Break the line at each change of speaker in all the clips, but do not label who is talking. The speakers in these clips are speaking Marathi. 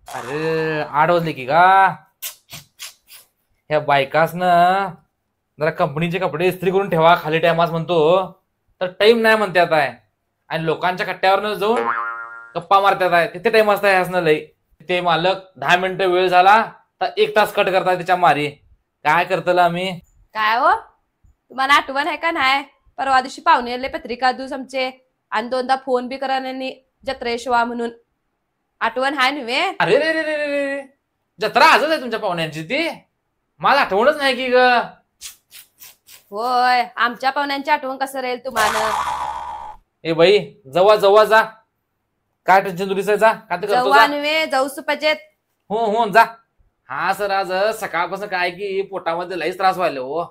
अरे 8 वाजले की का ह्या बायकास ना जरा कंपनीचे कपडे इस्त्री करून ठेवा खाली टायमास म्हणतो तर टाइम नाही म्हणते आता आहे आणि लोकांच्या कट्ट्यावर जाऊन गप्पा मारतात आहे तिथे टाइम असता ह्यासनं लई ते मालक 10 मिनिटं वेळ झाला तर 1 तास कट करताय त्याच्या मारी काय करतला आम्ही
काय हो तुम्हाला आठवण आहे का नाही परवा दिवशी पाहुणे आले पत्रिका दूस आमचे आणि दोनदा फोन बी करा जत्रेशवा म्हणून आठवण हाय नव्हे.
अरे रे रे रे रे रे जत्रा आजच आहे तुमच्या पाहुण्यांची ती मला आठवणच नाही की ग.
होय आमच्या पाहुण्यांची आठवण कसं राहील तुम्हाला.
ए बाई जवा जवा जा काय टेन्शन तुरीच जा काय ते करतो
जवा नव्हे जाऊ सुपाजेत.
हो हो जा. हा सर आज सकाळपासून काय की पोटामध्ये लईच त्रास व्हायला हो.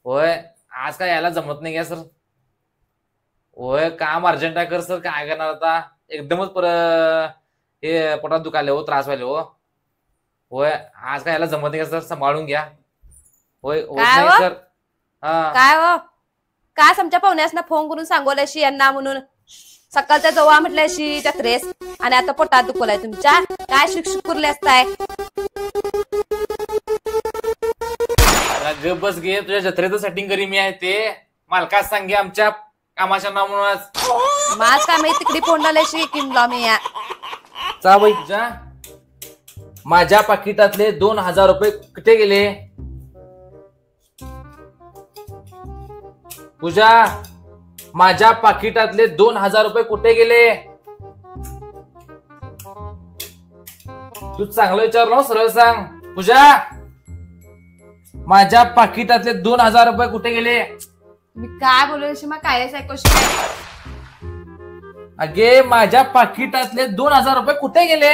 होय आज काय यायला जमत नाही का सर. होय काम अर्जंट आहे कर सर काय करणार आता एकदमच हे पोटात दुखायला हो त्रास व्हायला हो. होय आज काय यायला जमत नाही का सर सांभाळून घ्या. होय होत
काय
नाही
हो?
सर. हा
काय हो काय आमच्या पाहुण्यासना फोन करून सांगवल्याशी यांना म्हणून सकाळच्या जवळ म्हटल्याशी जत्रेस आणि आता पोटात दुखवलाय तुमच्या काय शिक्षक कुरले असताय.
ग बस घे तुझ्या जत्रेचं सेटिंग करी मी आहे ते मालकाच सांगे आमच्या कामाच्या नाव म्हणूनच
माझ काय माहिती तिकडी फोन लावल्याशी किमला मी या
जा बाई जा. माझ्या पाकिटातले 2000 रुपये कुठे गेले पूजा. माझ्या पाकिटातले 2000 रुपये कुठे गेले. तू चांगलं विचारलं सरळ सांग पूजा. माझ्या पाकिटातले 2000 रुपये कुठे गेले.
मी काय बोलू मग कायच ऐकूशी
अगे माझ्या पाकिटातले 2000 रुपये कुठे गेले.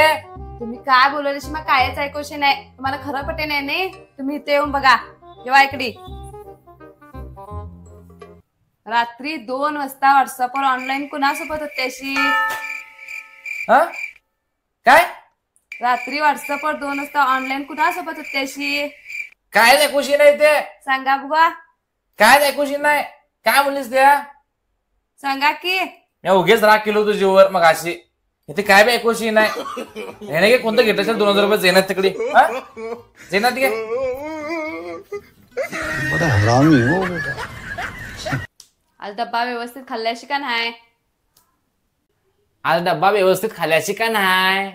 तुम्ही काय बोलवल्याशी मग कायच ऐकूशी नाही तुम्हाला खरं पटे नाही तुम्ही इथे येऊन बघा जेव्हा इकडी रात्री 2 वाजता व्हॉट्सअपवर ऑनलाईन कुणासोबत होते अशी.
काय
रात्री व्हॉट्सअपवर 2 वाजता ऑनलाईन कुणासोबत होते अशी.
काय ऐकूशी नाही ते
सांगा बुवा
काय ऐकूशी नाही काय म्हणलीस त्या
सांगा की.
मी उगेच राग केलो तुझीवर मग अशी इथे काय बी ऐकूशी नाही हे कोणतं घेत असेल 2000 रुपये जेनात तिकडे जेनात घे.
आज डब्बा व्यवस्थित खाल्ल्याशी का नाही.
आज डब्बा व्यवस्थित खाल्याशी का नाही.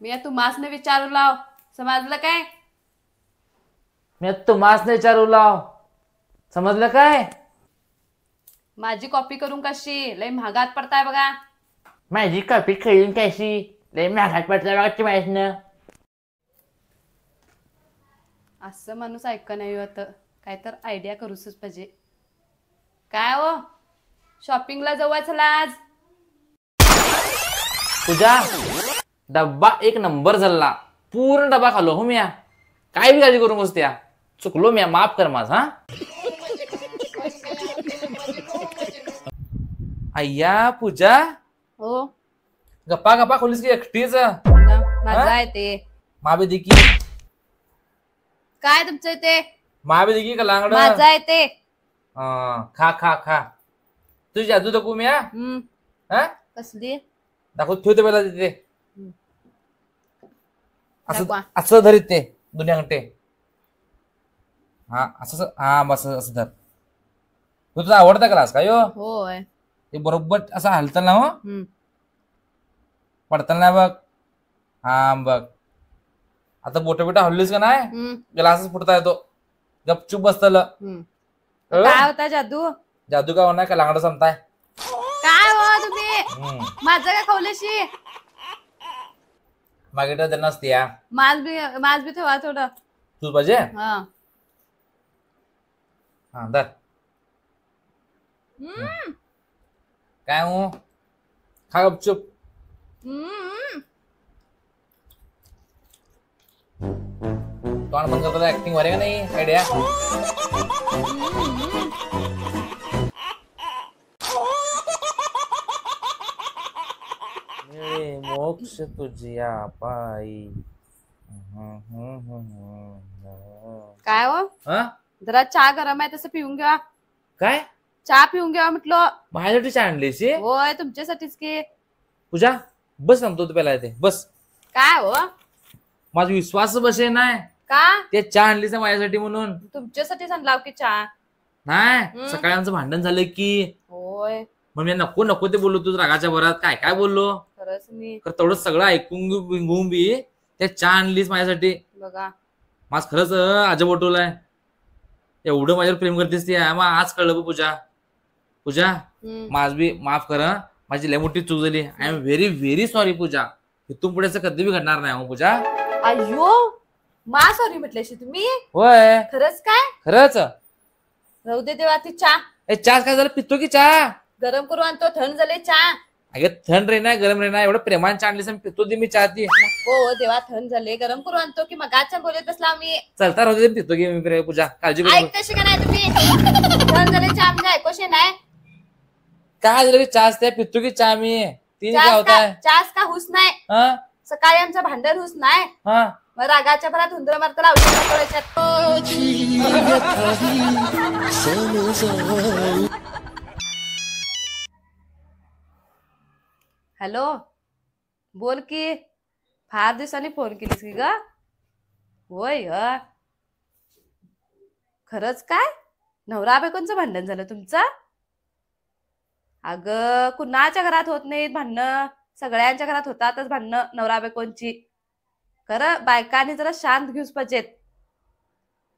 मी तू मासने विचारू लाव समजलं काय.
मी तुम्हाच नाही विचारू लाव समजलं काय.
माझी कॉपी करून कशी लय महागात पडताय बघा.
माझी कॉपी खेळून कशी लय महागात पडताय बघा माहित
असं माणूस ऐक नाही होत काय तर आयडिया करूच पाहिजे. काय हो शॉपिंगला जाऊ चला आज.
तुझा डब्बा 1 नंबर झाला पूर्ण डब्बा खालो हो म्या काय बी काळजी करून बसत्या चुकलो म्या माफ कर माझ. हा अय्या पूजा
हो
गप्पा गप्पा खोलीस की एकटीच
माझा आहे ते
माबे देखी
काय तुमचं ते
माबे देखी का लांगड
माझा आहे ते.
खा खा खा तुझी जादू दाखवू मी
कसली
दाखव ठेवते पहिला तिथे असं
दाखवा.
असं धरीत ते दोन्ही अंगठे हा असं हा बस असं धर. तू तुझा आवडता क्लास का यो
होय
ते बरोबर असं हलतं ना हो पडतं ना बघ. हा बघ आता बोट बिटा हल्लीस का नाही ग्लासच फुटता येतो गपचूप बसतल.
काय होता जादू
जादू का होणार का लांगडा संपताय
काय हो तुम्ही माझं काय खावल्याशी
मागे तर नसते या
मास बी ठेवा थोडं
तू पाहिजे
हा.
हा धर काय हो खा गपचूप. तोंड बंद करतो ऍक्टिंग वाले का नाही आयडिया. मोक्ष तुझ्या पायी.
काय हो जरा चहा गरम आहे तसं पिऊन घ्या.
काय
चहा पिऊन घ्या म्हटलं.
माझ्यासाठी आणलीस
होय तुमच्यासाठीच की.
पूजा बस सांगतो तू पहिला ते बस.
काय हो
माझा विश्वास बसे नाही
का
ते चहा आणलीच माझ्यासाठी म्हणून.
तुमच्यासाठी सांगलाव की चहा.
नाही सकाळी आमचं भांडण झालं की
होय
मग मी नको नको ते बोललो तू रागाच्या भरात काय काय बोललो.
खरंच मी
तर तेवढं सगळं ऐकून बिंगून बी ते चहा आणलीच माझ्यासाठी.
बघा
माझ खरंच अजब वाटवलाय. एवढं माझ्यावर प्रेम करतेस ती मग आज कळलं बघ पूजा. पूजा माझ बी माफ कर हं. माझी लय मोठी चूक झाली. I am very very sorry Pooja. इथून पुढे असं कधी बी घडणार नाही हो पूजा.
अय्यो मा सॉरी म्हटल्याशी तुम्ही
होय
खरंच काय
खरंच.
राहू दे देवा ती चहा
ए चहा काय झालं पितो की चहा.
गरम करू आणतो थंड झाले चहा.
अगे थंड रे नाही गरम रे नाही एवढं प्रेमान चहा आणलीस पितो दे मी चहा ती.
हो देवा थंड झाले गरम करू आणतो की मगाच्या बोलत बसला मी.
चलता राहू दे पितो की मी पूजा काळजी करू नको.
ऐकतशी का नाही तुम्ही थंड झाले चहा म्हणजे ऐकोशे नाही.
काय झालं की चहा असते पितो की चहा मी ती काय होताय.
चहाच का हुस नाही
हा
सकाळी आमचं भांडण हुस नाही
हा
मग रागाच्या भरात हुंदर मारत लावली. हॅलो बोल की फार दिवसांनी फोन केलीस की ग. होय खरंच काय नवरा बायकोंचं भांडण झालं तुमचं. अगं कुणाच्या घरात होत नाहीत भांडणं सगळ्यांच्या घरात होतातच भांडणं नवरा बायकोंची. खरं बायकांनी जरा शांत घेऊस पाहिजेत.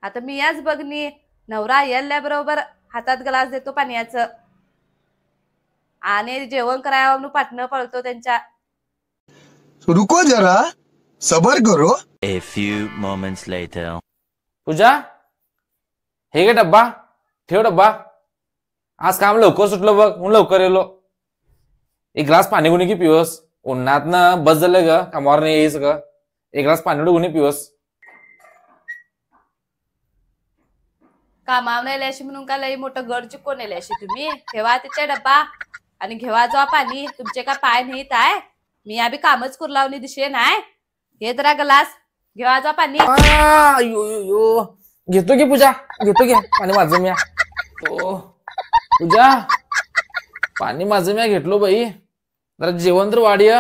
आता मी याच बघनी नवरा येल्ल्याबरोबर हातात ग्लास देतो पाण्याचं आणि जेवण करायला म्हणून पाटणं पळतो त्यांच्या.
रुको जरा सबर करो.
A few moments later.
पूजा हे गे डब्बा ठेव डब्बा. आज काम लवकर सुटलं बघ म्हणून लवकर येलो. एक ग्लास पाणी गुणी की पिवस उन्हात ना बस झालं ग कामावर नाही येईस ग. एक ग्लास पाणी गुणी पिवस.
कामावर नेल्याशी म्हणून का लई मोठं गड चिकून नेल्याशी तुम्ही. ठेवा तिथे डब्बा आणि घेवा जा पाणी. तुमचे का पाय नाहीत आहे मी आधी कामच करू लावणी दिशे नाही. हे जरा ग्लास घेवा जा पाणी.
घेतो की पूजा घेतो की पाणी माझं म्या. पूजा पाणी माझं म्या घेतलो बाई जरा जेवण तर वाढीय.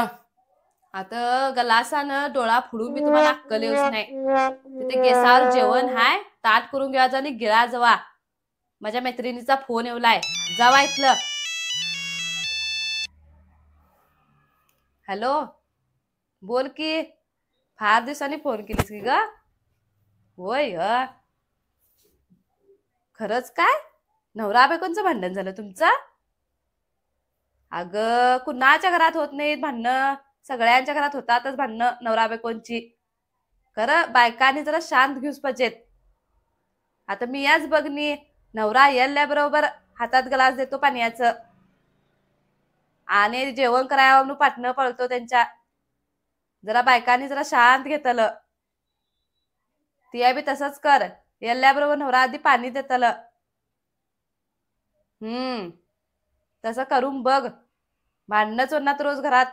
आता गलासानं डोळा फुडून मी तुम्हाला अक्कल येऊच नाही. तिथे गेसावर जेवण हाय ताट करून घ्यायचं आणि गिळा जवा. माझ्या मैत्रिणीचा फोन येवलाय जावा इथलं. हॅलो बोल की फार दिवसांनी फोन केलीस की ग. होय खरंच काय नवरा बायकोंचं भांडण झालं तुमचं. अगं कुणाच्या घरात होत नाहीत भांडणं सगळ्यांच्या घरात होतातच भांडणं नवरा बायकोंची. खरं बायकांनी जरा शांत घेऊस पाहिजेत. आता मी याच बघनी नवरा येल्ल्याबरोबर हातात ग्लास देतो पाण्याचं आणि जेवण करायला म्हणून पाटणं पळतो त्यांच्या. जरा बायकांनी जरा शांत घेतलं. ती बी तसंच कर येल्ल्याबरोबर नवरा आधी पाणी देतलं. तसं करून बघ भांडणच होणार रोज घरात.